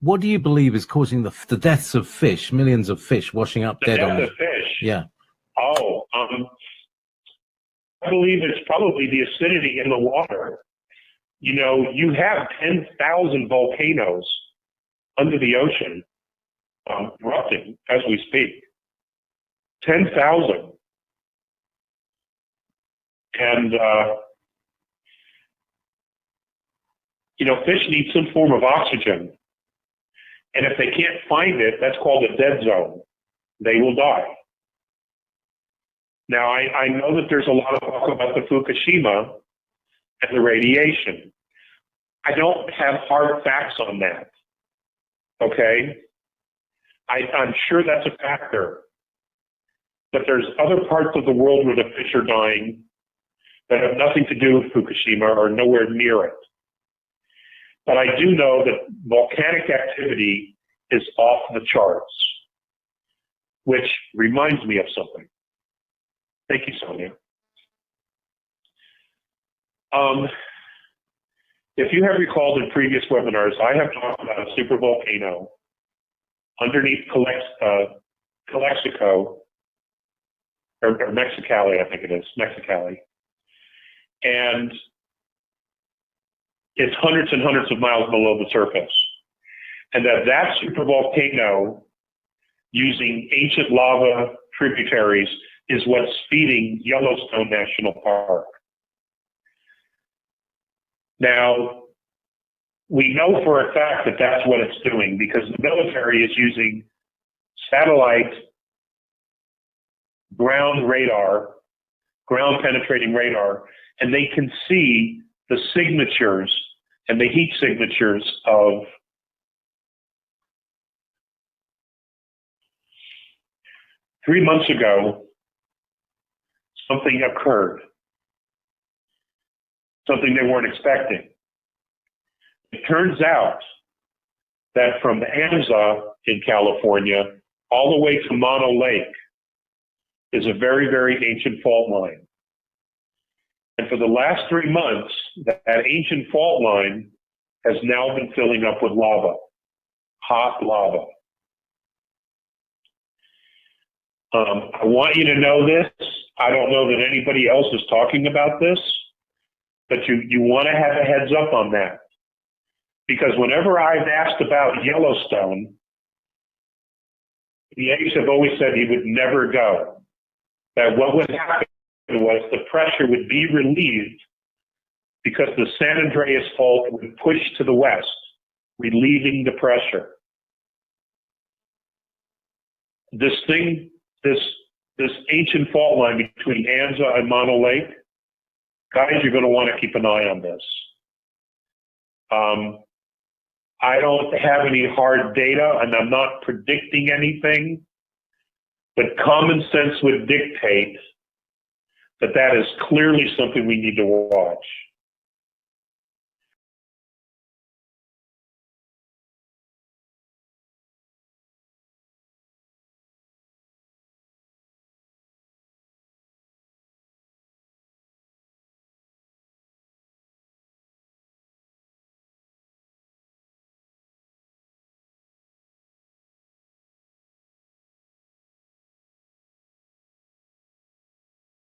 What do you believe is causing the deaths of fish, millions of fish washing up dead on the fish? Yeah. Oh, I believe it's probably the acidity in the water. You know, you have 10,000 volcanoes under the ocean erupting as we speak. 10,000. And, you know, fish need some form of oxygen. And if they can't find it, that's called a dead zone. They will die. Now, I know that there's a lot of talk about the Fukushima and the radiation. I don't have hard facts on that, okay? I'm sure that's a factor. But there's other parts of the world where the fish are dying that have nothing to do with Fukushima or nowhere near it. But I do know that volcanic activity is off the charts, which reminds me of something. Thank you, Sonia. If you have recalled in previous webinars, I have talked about a supervolcano underneath Calexico, or Mexicali, I think it is, Mexicali. And it's hundreds and hundreds of miles below the surface. And that supervolcano, using ancient lava tributaries, is what's feeding Yellowstone National Park. Now, we know for a fact that that's what it's doing because the military is using satellite ground penetrating radar, and they can see the signatures and the heat signatures of three months ago. Something occurred, something they weren't expecting. It turns out that from Anza in California all the way to Mono Lake is a very, very ancient fault line. And for the last 3 months, that ancient fault line has now been filling up with lava, hot lava. I want you to know this. I don't know that anybody else is talking about this, but you want to have a heads up on that. Because whenever I've asked about Yellowstone, the Yankees have always said he would never go. That what would happen was the pressure would be relieved because the San Andreas Fault would push to the west, relieving the pressure. This ancient fault line between Anza and Mono Lake, guys, you're going to want to keep an eye on this. I don't have any hard data, and I'm not predicting anything, but common sense would dictate that that is clearly something we need to watch.